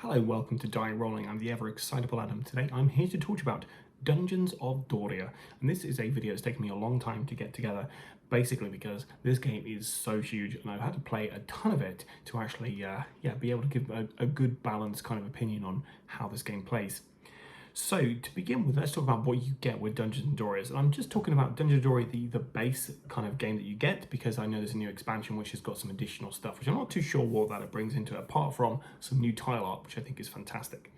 Hello, welcome to Die Rolling. I'm the ever excitable Adam. Today I'm here to talk about Dungeons of Doria. And this is a video that's taken me a long time to get together, basically because this game is so huge and I've had to play a ton of it to actually be able to give a good balanced kind of opinion on how this game plays. So to begin with, let's talk about what you get with Dungeons and Dorias. And I'm just talking about Dungeons and Doria, the base kind of game that you get, because I know there's a new expansion which has got some additional stuff, which I'm not too sure what that it brings into it, apart from some new tile art, which I think is fantastic.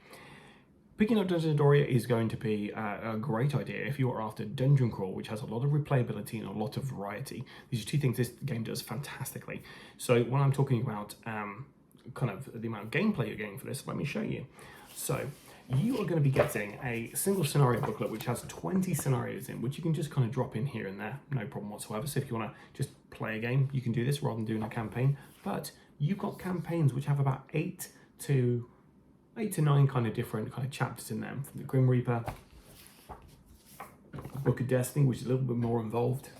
Picking up Dungeons and Doria is going to be a great idea if you are after dungeon crawl, which has a lot of replayability and a lot of variety. These are two things this game does fantastically. So when I'm talking about kind of the amount of gameplay you're getting for this, let me show you. So you are going to be getting a single scenario booklet which has 20 scenarios in, which you can just kind of drop in here and there, no problem whatsoever. So if you want to just play a game, you can do this rather than doing a campaign. But you've got campaigns which have about 8 to 9 kind of different kind of chapters in them, from the Grim Reaper, Book of Destiny, which is a little bit more involved,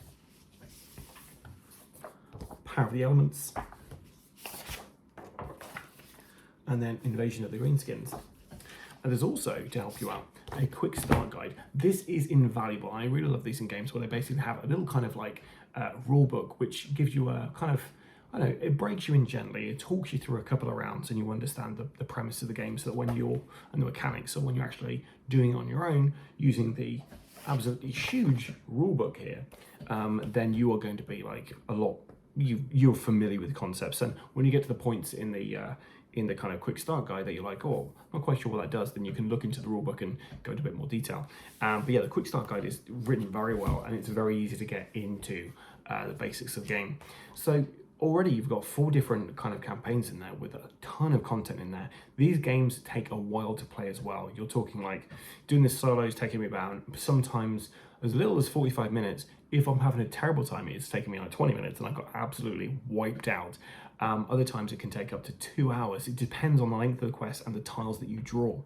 Power of the Elements, and then Invasion of the Greenskins. And there's also, to help you out, a quick start guide. This is invaluable. I really love these in games where they basically have a little kind of like rule book, which gives you a kind of, I don't know, it breaks you in gently. It talks you through a couple of rounds and you understand the premise of the game, so that when you're, and the mechanics, so when you're actually doing it on your own, using the absolutely huge rule book here, then you are going to be like a lot, you're familiar with the concepts. And when you get to the points in the kind of quick start guide that you're like, oh, I'm not quite sure what that does, then you can look into the rulebook and go into a bit more detail. But yeah, the quick start guide is written very well and it's very easy to get into the basics of the game. So already you've got 4 different kind of campaigns in there with a ton of content in there. These games take a while to play as well. You're talking like doing this solo is taking me about sometimes as little as 45 minutes. If I'm having a terrible time, it's taking me like 20 minutes and I got absolutely wiped out. Other times it can take up to 2 hours. It depends on the length of the quest and the tiles that you draw.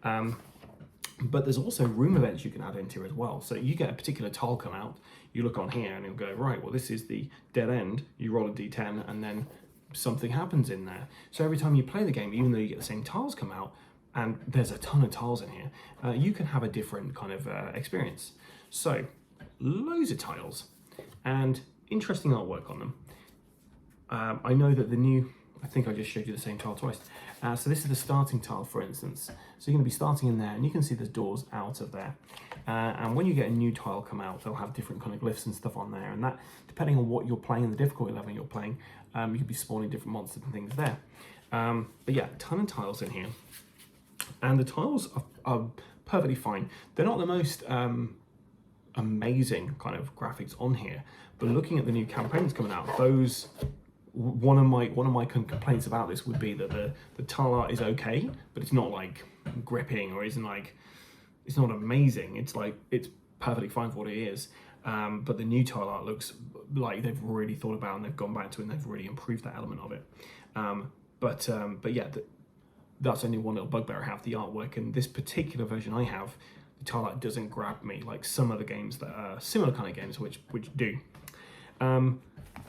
But there's also room events you can add into as well. So you get a particular tile come out, you look on here and you'll go, right, well, this is the dead end. You roll a d10 and then something happens in there. So every time you play the game, even though you get the same tiles come out, and there's a ton of tiles in here, you can have a different kind of experience. So loads of tiles and interesting artwork on them. I know that the new, I think I just showed you the same tile twice. So this is the starting tile, for instance. So you're going to be starting in there and you can see there's doors out of there. And when you get a new tile come out, they'll have different kind of glyphs and stuff on there. And that, depending on what you're playing and the difficulty level you're playing, you could be spawning different monsters and things there. But yeah, a ton of tiles in here. And the tiles are perfectly fine. They're not the most amazing kind of graphics on here, but looking at the new campaigns coming out, those, one of my complaints about this would be that the tile art is okay, but it's not like gripping or isn't like, it's not amazing. It's like, it's perfectly fine for what it is. But the new tile art looks like they've really thought about and they've gone back to it and they've really improved that element of it. But yeah, that's only one little bugbear I have, the artwork. And this particular version I have, the tile art doesn't grab me like some other games that are similar kind of games which do.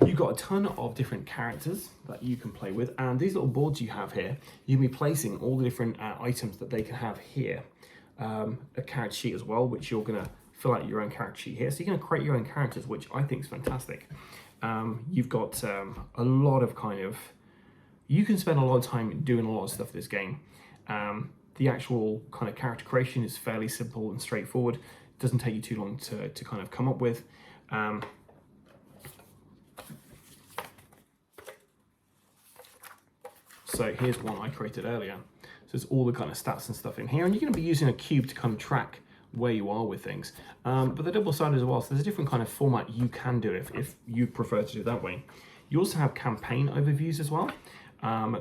You've got a ton of different characters that you can play with, and these little boards you have here, you can be placing all the different items that they can have here. A character sheet as well, which you're going to fill out your own character sheet here. So you're going to create your own characters, which I think is fantastic. You've got a lot of kind of, you can spend a lot of time doing a lot of stuff in this game. The actual kind of character creation is fairly simple and straightforward. It doesn't take you too long to kind of come up with. So here's one I created earlier. So there's all the kind of stats and stuff in here, and you're going to be using a cube to kind of track where you are with things. But they're double-sided as well, so there's a different kind of format you can do if you prefer to do it that way. You also have campaign overviews as well.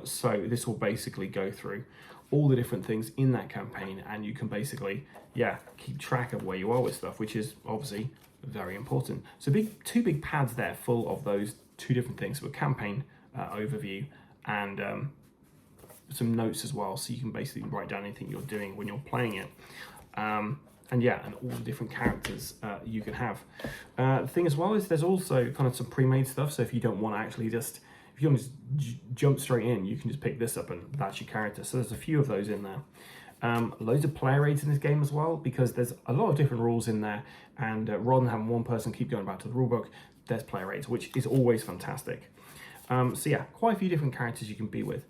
So this will basically go through all the different things in that campaign, and you can basically, yeah, keep track of where you are with stuff, which is obviously very important. So two big pads there full of those 2 different things, so a campaign overview and some notes as well, so you can basically write down anything you're doing when you're playing it. And yeah, and all the different characters you can have. The thing as well is there's also kind of some pre-made stuff, so if you don't want to actually just, if you want to jump straight in, you can just pick this up and that's your character. So there's a few of those in there. Loads of player aids in this game as well, because there's a lot of different rules in there, and rather than having one person keep going back to the rulebook, there's player aids, which is always fantastic. So yeah, quite a few different characters you can be with,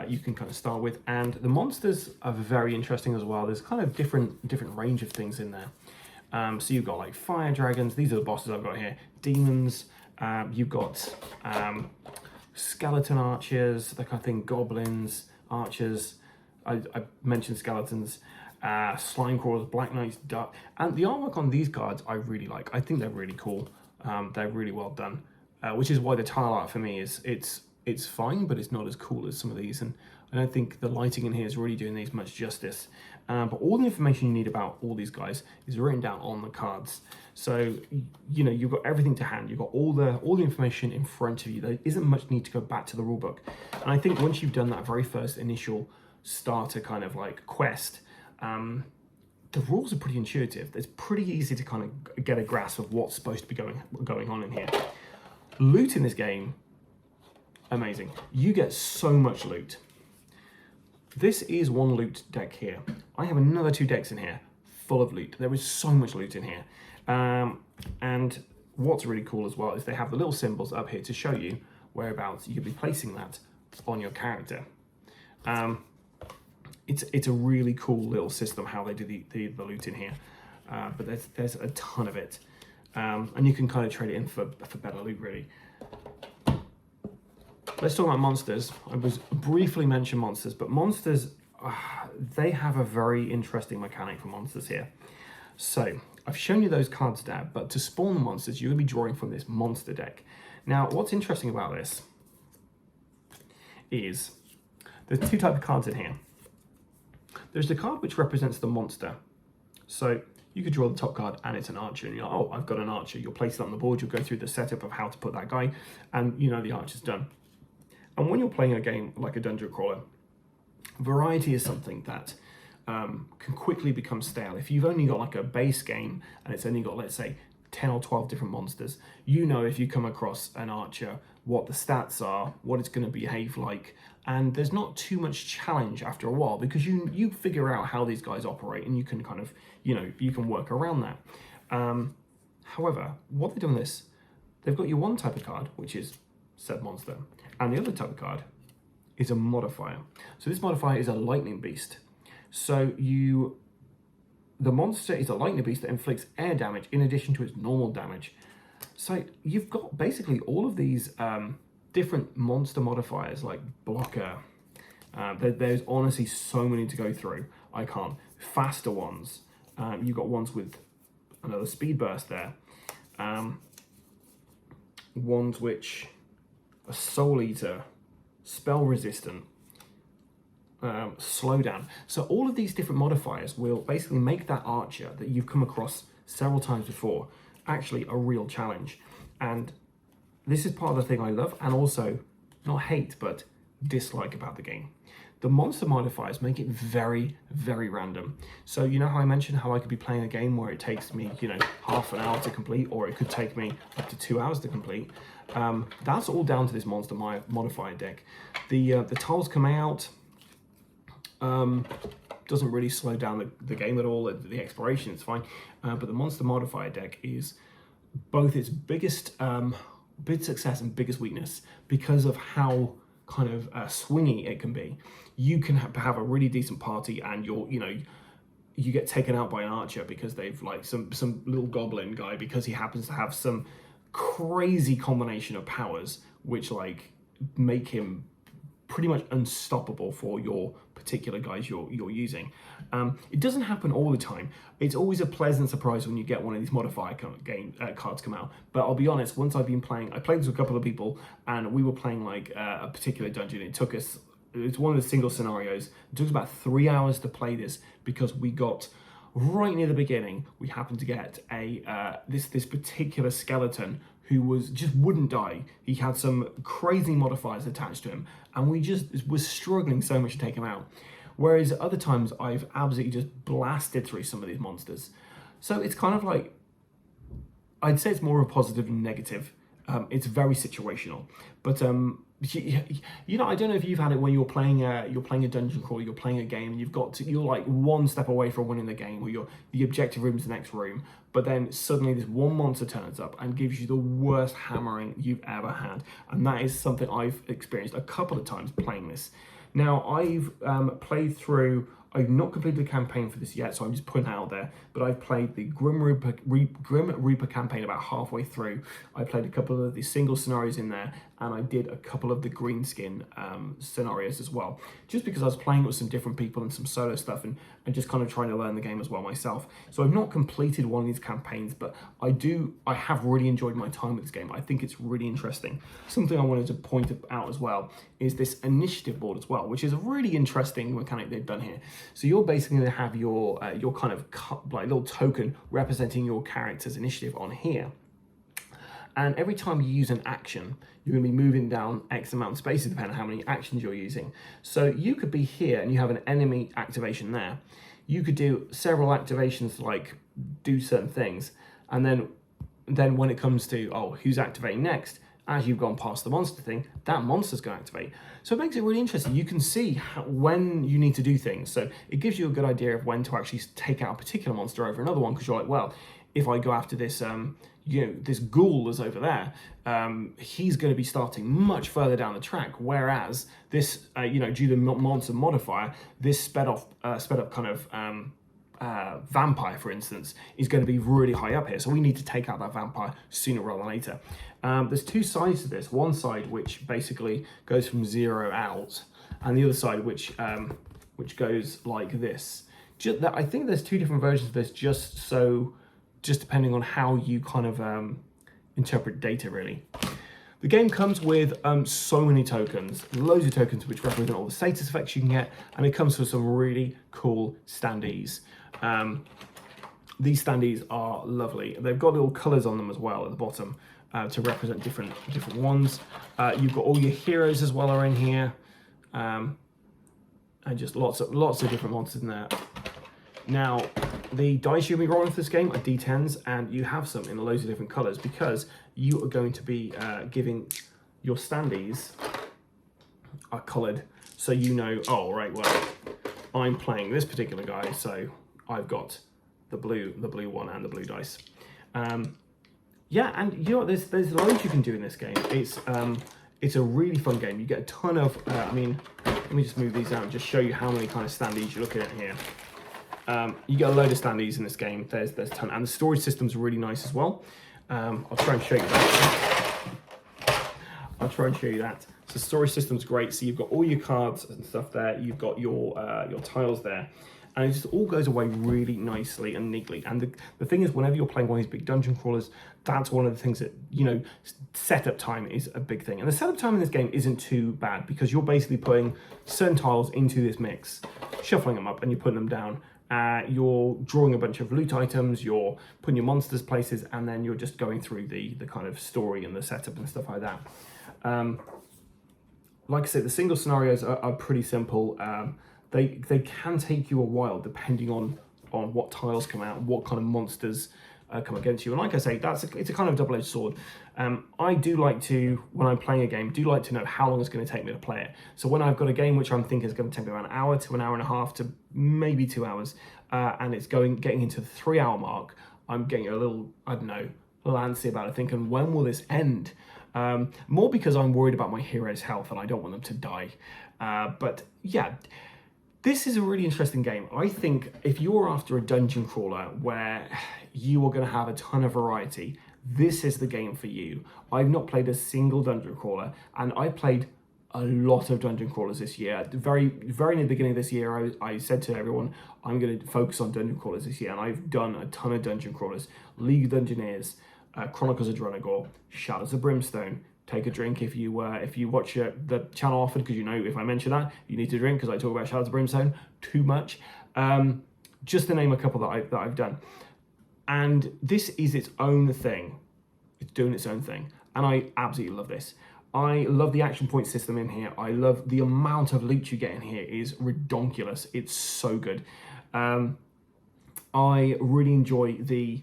you can kind of start with, and the monsters are very interesting as well. There's kind of different range of things in there. So you've got like fire dragons, these are the bosses I've got here, demons, you've got skeleton archers, that kind of thing, goblins, archers, I mentioned skeletons, slime crawlers, black knights, dark, and the artwork on these cards I really like. I think they're really cool. They're really well done, which is why the tile art for me is it's fine, but it's not as cool as some of these, and I don't think the lighting in here is really doing these much justice. But all the information you need about all these guys is written down on the cards. So, you know, you've got everything to hand. You've got all the information in front of you. There isn't much need to go back to the rulebook. And I think once you've done that very first initial starter kind of like quest, the rules are pretty intuitive. It's pretty easy to kind of get a grasp of what's supposed to be going on in here. Loot in this game, amazing. You get so much loot. This is one loot deck here. I have another 2 decks in here full of loot. There is so much loot in here. And what's really cool as well is they have the little symbols up here to show you whereabouts you could be placing that on your character. It's a really cool little system how they do the loot in here. But there's a ton of it. And you can kind of trade it in for better loot, really. Let's talk about monsters. I was briefly mentioned monsters, but monsters, they have a very interesting mechanic for monsters here. So I've shown you those cards there, but to spawn the monsters, you're going to be drawing from this monster deck. Now, what's interesting about this is there's 2 types of cards in here. There's the card which represents the monster. So you could draw the top card and it's an archer, and you're like, oh, I've got an archer. You'll place it on the board, you'll go through the setup of how to put that guy, and you know the archer's done. And when you're playing a game like a dungeon crawler, variety is something that can quickly become stale. If you've only got like a base game and it's only got, let's say, 10 or 12 different monsters, you know if you come across an archer, what the stats are, what it's going to behave like, and there's not too much challenge after a while because you figure out how these guys operate and you can kind of, you know, you can work around that. However, what they've done this, they've got your one type of card, which is said monster, and the other type of card is a modifier. So this modifier is a lightning beast. So the monster is a lightning beast that inflicts air damage in addition to its normal damage. So you've got basically all of these different monster modifiers like blocker. There's honestly so many to go through. I can't. Faster ones. You've got ones with another speed burst there. Ones which are soul eater, spell resistant, slowdown. So all of these different modifiers will basically make that archer that you've come across several times before actually a real challenge. And this is part of the thing I love and also not hate but dislike about the game. The monster modifiers make it very, very random. So you know how I mentioned how I could be playing a game where it takes me, you know, half an hour to complete, or it could take me up to 2 hours to complete. That's all down to this monster modifier deck. The tiles come out, doesn't really slow down the game at all. The exploration is fine, but the monster modifier deck is both its biggest big success and biggest weakness because of how kind of swingy it can be. You can have a really decent party and you get taken out by an archer because they've like some little goblin guy because he happens to have some crazy combination of powers which like make him pretty much unstoppable for your particular guys you're using. It doesn't happen all the time. It's always a pleasant surprise when you get one of these modifier cards come out. But I'll be honest, once I've been playing, I played this with a couple of people and we were playing like a particular dungeon. It's one of the single scenarios. It took us about 3 hours to play this because we got right near the beginning. We happened to get this particular skeleton who just wouldn't die. He had some crazy modifiers attached to him, and we just was struggling so much to take him out. Whereas other times I've absolutely just blasted through some of these monsters. So it's kind of like, I'd say it's more of a positive than negative. It's very situational, but you know, I don't know if you've had it when you're playing a dungeon crawl, you're playing a game, and you're like one step away from winning the game, or the objective room's the next room, but then suddenly this one monster turns up and gives you the worst hammering you've ever had, and that is something I've experienced a couple of times playing this. Now, I've played through. I've not completed the campaign for this yet, so I'm just putting that out there. But I've played the Grim Reaper campaign about halfway through. I played a couple of the single scenarios in there, and I did a couple of the greenskin scenarios as well. Just because I was playing with some different people and some solo stuff, and just kind of trying to learn the game as well myself. So I've not completed one of these campaigns, but I have really enjoyed my time with this game. I think it's really interesting. Something I wanted to point out as well is this initiative board as well, which is a really interesting mechanic they've done here. So you're basically going to have your kind of like little token representing your character's initiative on here. And every time you use an action, you're going to be moving down X amount of spaces depending on how many actions you're using. So you could be here and you have an enemy activation there. You could do several activations like do certain things. And then when it comes to, oh, who's activating next? As you've gone past the monster thing, that monster's going to activate. So it makes it really interesting. You can see when you need to do things. So it gives you a good idea of when to actually take out a particular monster over another one, because you're like, well, if I go after this, this ghoul that's over there, he's going to be starting much further down the track. Whereas this, due to the monster modifier, this sped up kind of vampire, for instance, is going to be really high up here. So we need to take out that vampire sooner rather than later. There's two sides to this. One side which basically goes from 0 out, and the other side which goes like this. I think there's two different versions of this, just depending on how you kind of interpret data, really. The game comes with so many tokens, loads of tokens which represent all the status effects you can get, and it comes with some really cool standees. These standees are lovely. They've got little colours on them as well at the bottom to represent different ones. You've got all your heroes as well are in here, and just lots of different monsters in there. Now, the dice you'll be rolling for this game are D10s, and you have some in loads of different colours because you are going to be giving your standees are coloured, so you know, oh, right, well, I'm playing this particular guy, so I've got the blue one and the blue dice. Yeah, and you know what, there's loads you can do in this game. It's a really fun game. You get a ton of, let me just move these out and just show you how many kind of standees you're looking at here. You get a load of standees in this game. There's a ton, and the storage system's really nice as well. I'll try and show you that. So the storage system's great. So you've got all your cards and stuff there. You've got your tiles there, and it just all goes away really nicely and neatly. And the thing is, whenever you're playing one of these big dungeon crawlers, that's one of the things that, setup time is a big thing. And the setup time in this game isn't too bad because you're basically putting certain tiles into this mix, shuffling them up, and you're putting them down. You're drawing a bunch of loot items, you're putting your monsters places, and then you're just going through the kind of story and the setup and stuff like that. Like I said, the single scenarios are pretty simple. They can take you a while depending on what tiles come out, what kind of monsters come against you. And like I say, it's a kind of double-edged sword. I do like to, when I'm playing a game, to know how long it's going to take me to play it. So when I've got a game which I'm thinking is going to take me around an hour to an hour and a half to maybe 2 hours, and it's getting into the 3-hour mark, I'm getting a little, I don't know, a little antsy about it, thinking, when will this end? More because I'm worried about my hero's health and I don't want them to die. But yeah, this is a really interesting game. I think if you're after a dungeon crawler where you are going to have a ton of variety, this is the game for you. I've not played a single dungeon crawler, and I played a lot of dungeon crawlers this year. Very, very in the beginning of this year, I said to everyone, I'm going to focus on dungeon crawlers this year, and I've done a ton of dungeon crawlers. League of Dungeoneers, Chronicles of Dronagor, Shadows of Brimstone. Take a drink if you watch the channel often, because if I mention that, you need to drink, because I talk about Shadows of Brimstone too much. Just to name a couple that I've done. And this is its own thing. It's doing its own thing. And I absolutely love this. I love the action point system in here. I love the amount of loot you get in here is redonkulous. It's so good. I really enjoy the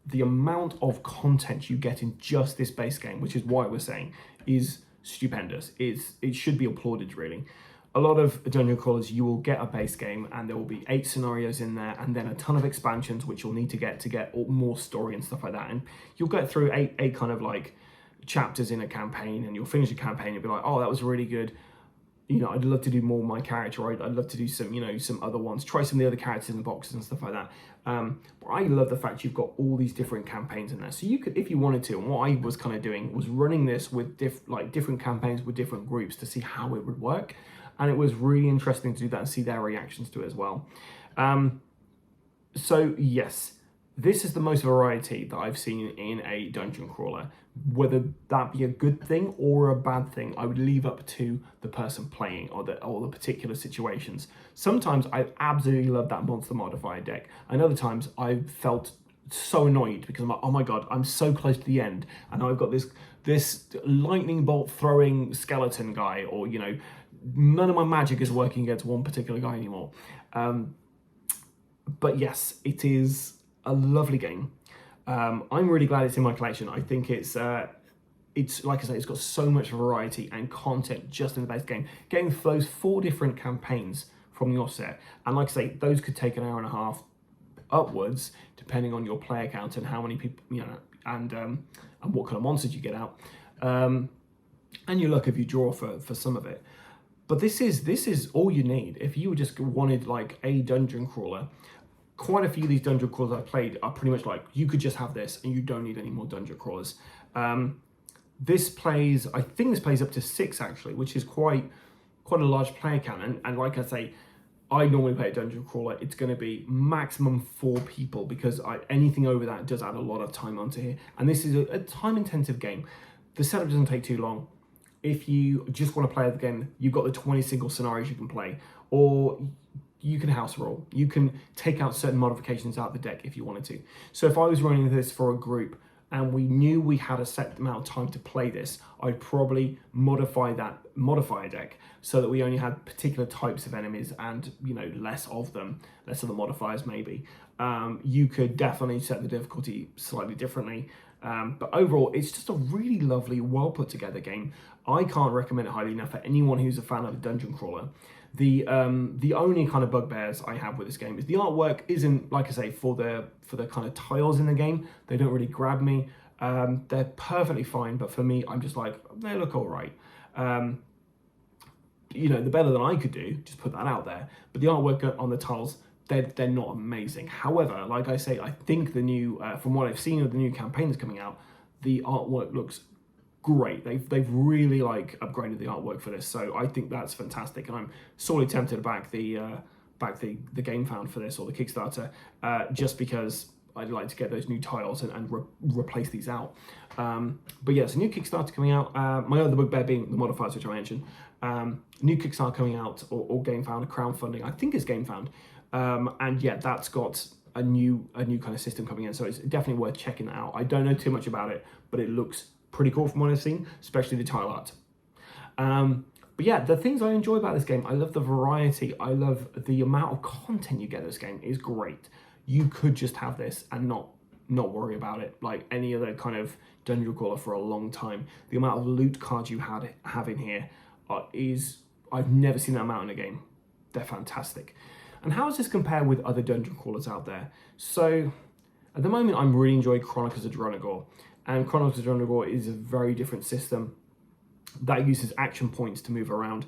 the amount of content you get in just this base game, which is why we're saying, is stupendous. It should be applauded, really. A lot of dungeon crawlers, you will get a base game and there will be 8 scenarios in there and then a ton of expansions which you'll need to get more story and stuff like that. And you'll get through eight kind of like chapters in a campaign, and you'll finish a campaign, you'll be like, oh, that was really good. You know, I'd love to do more with my character. I'd love to do some, you know, some other ones, try some of the other characters in the boxes and stuff like that. But I love the fact you've got all these different campaigns in there. So you could, if you wanted to, and what I was kind of doing was running this with different campaigns with different groups to see how it would work. And it was really interesting to do that and see their reactions to it as well. So yes, this is the most variety that I've seen in a dungeon crawler. Whether that be a good thing or a bad thing, I would leave up to the person playing or the particular situations. Sometimes I absolutely love that monster modifier deck, and other times I've felt so annoyed because I'm like, oh my god, I'm so close to the end, and I've got this lightning bolt throwing skeleton guy, or you know, none of my magic is working against one particular guy anymore. But yes, it is a lovely game. I'm really glad it's in my collection. I think it's like I say, it's got so much variety and content just in the base game. Getting those 4 different campaigns from the offset, and like I say, those could take an hour and a half upwards, depending on your player count and how many people, you know, and what kind of monsters you get out, and your luck if you draw for some of it. But this is all you need if you just wanted like a dungeon crawler. Quite a few of these dungeon crawlers I've played are pretty much like, you could just have this and you don't need any more dungeon crawlers. This plays, I think this plays up to 6 actually, which is quite a large player count. And like I say, I normally play a dungeon crawler. It's going to be maximum 4 people because anything over that does add a lot of time onto here. And this is a time-intensive game. The setup doesn't take too long. If you just want to play the game, you've got the 20 single scenarios you can play, or you can house roll. You can take out certain modifications out of the deck if you wanted to. So if I was running this for a group and we knew we had a set amount of time to play this, I'd probably modify that modifier deck so that we only had particular types of enemies and, you know, less of them, less of the modifiers maybe. You could definitely set the difficulty slightly differently. But overall, it's just a really lovely, well put together game. I can't recommend it highly enough for anyone who's a fan of a dungeon crawler. The only kind of bugbears I have with this game is the artwork isn't, like I say, for the kind of tiles in the game. They don't really grab me. They're perfectly fine, but for me, I'm just like, they look all right. You know, the better than I could do, just put that out there. But the artwork on the tiles, they're not amazing. However, like I say, I think the new, from what I've seen of the new campaign that's coming out, the artwork looks great. They've really like upgraded the artwork for this, so I think that's fantastic. And I'm sorely tempted to back the Game Found for this, or the Kickstarter, just because I'd like to get those new tiles and replace these out. But yeah, it's a new Kickstarter coming out. My other bugbear being the modifiers, which I mentioned. New Kickstarter coming out, or Game Found, a crowdfunding. I think it's Game Found. And yeah, that's got a new kind of system coming in, so it's definitely worth checking that out. I don't know too much about it, but it looks pretty cool from what I've seen, especially the tile art. But yeah, the things I enjoy about this game, I love the variety. I love the amount of content you get in this game is great. You could just have this and not worry about it like any other kind of dungeon crawler for a long time. The amount of loot cards you have in here I've never seen that amount in a game. They're fantastic. And how does this compare with other dungeon crawlers out there? So at the moment, I'm really enjoying Chronicles of Dronagor. And Chronicles of Dronagor is a very different system that uses action points to move around.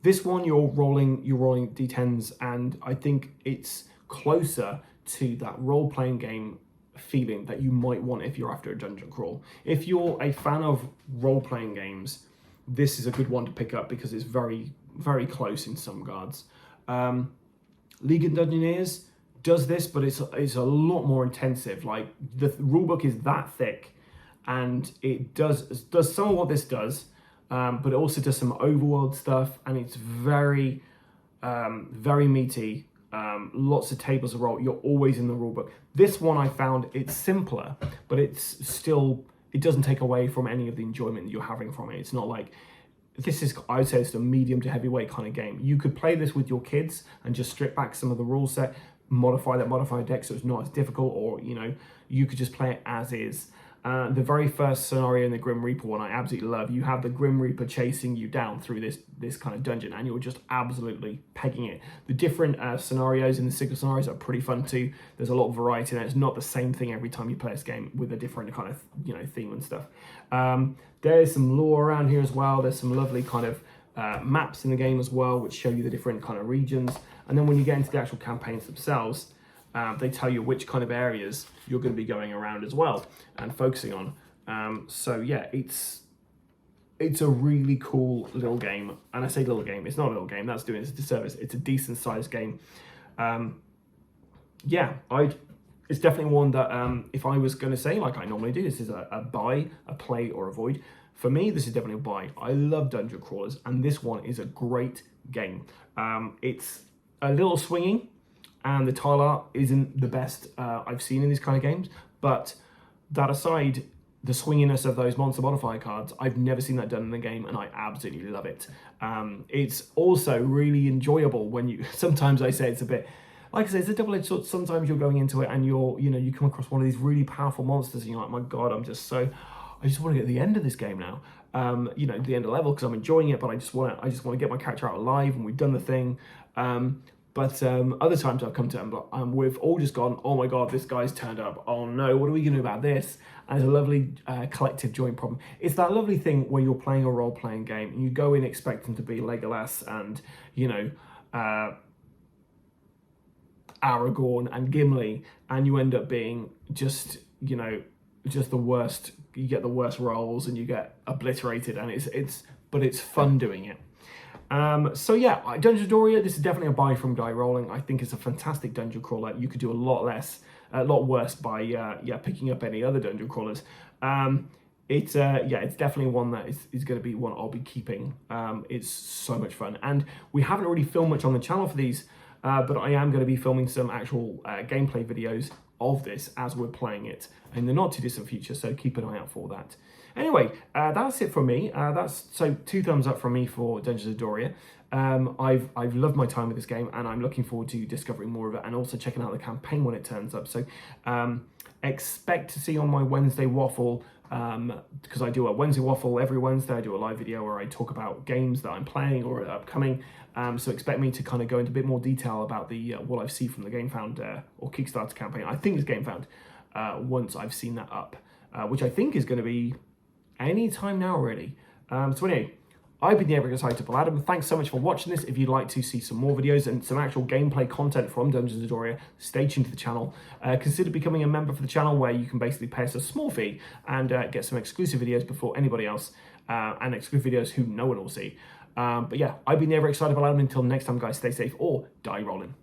This one, you're rolling d10s, and I think it's closer to that role-playing game feeling that you might want if you're after a dungeon crawl. If you're a fan of role-playing games, this is a good one to pick up because it's very, very close in some regards. League of Dungeoneers does this, but it's a lot more intensive. Like, the rulebook is that thick, and it does some of what this does, but it also does some overworld stuff, and it's very, very meaty. Lots of tables to roll. You're always in the rulebook. This one, I found it's simpler, but it doesn't take away from any of the enjoyment that you're having from it. It's not like, this is, I would say it's a medium to heavyweight kind of game. You could play this with your kids and just strip back some of the rule set, modify that modifier deck so it's not as difficult, or you could just play it as is. The very first scenario in the Grim Reaper one I absolutely love. You have the Grim Reaper chasing you down through this kind of dungeon, and you're just absolutely pegging it. The different scenarios in the single scenarios are pretty fun too. There's a lot of variety there. It's not the same thing every time you play this game, with a different kind of theme and stuff. There's some lore around here as well. There's some lovely kind of maps in the game as well, which show you the different kind of regions. And then when you get into the actual campaigns themselves, they tell you which kind of areas you're going to be going around as well and focusing on. So yeah, it's a really cool little game. And I say little game, it's not a little game, that's doing us a disservice. It's a decent sized game. Yeah, it's definitely one that if I was going to say, like I normally do, this is a buy, a play, or avoid. For me, this is definitely a buy. I love dungeon crawlers, and this one is a great game. It's a little swinging, and the tile art isn't the best I've seen in these kind of games, but that aside, the swinginess of those monster modifier cards, I've never seen that done in the game, and I absolutely love it. It's also really enjoyable when you, sometimes I say it's a bit, like I say, it's a double-edged sword. Sometimes you're going into it and you come across one of these really powerful monsters and you're like, my God, I just want to get to the end of this game now. The end of the level, because I'm enjoying it, but I just want to get my character out alive, and we've done the thing. But other times I've come to it and we've all just gone, oh my God, this guy's turned up. Oh no, what are we going to do about this? And it's a lovely collective joint problem. It's that lovely thing where you're playing a role-playing game and you go in expecting to be Legolas and, Aragorn and Gimli, and you end up being just the worst. You get the worst rolls and you get obliterated, and it's fun doing it. So yeah, Dungeons of Doria, this is definitely a buy from Die Rollin. I think it's a fantastic dungeon crawler. You could do a lot worse by picking up any other dungeon crawlers. It's definitely one that is going to be one I'll be keeping. It's so much fun, and we haven't really filmed much on the channel for these, but I am going to be filming some actual gameplay videos of this as we're playing it in the not too distant future, so keep an eye out for that. Anyway, that's it from me. So 2 thumbs up from me for Dungeons of Doria. I've loved my time with this game, and I'm looking forward to discovering more of it and also checking out the campaign when it turns up. So expect to see on my Wednesday Waffle, because I do a Wednesday Waffle every Wednesday. I do a live video where I talk about games that I'm playing or are upcoming. So expect me to kind of go into a bit more detail about the what I've seen from the GameFound or Kickstarter campaign. I think it's GameFound once I've seen that up, which I think is going to be any time now really. So anyway, I've been the ever excitable Adam. Thanks so much for watching this. If you'd like to see some more videos and some actual gameplay content from Dungeons of Doria, stay tuned to the channel. Consider becoming a member for the channel, where you can basically pay us a small fee and get some exclusive videos before anybody else, and exclusive videos who no one will see. But yeah, I've been the ever excitable Adam. Until next time, guys, stay safe or die rolling.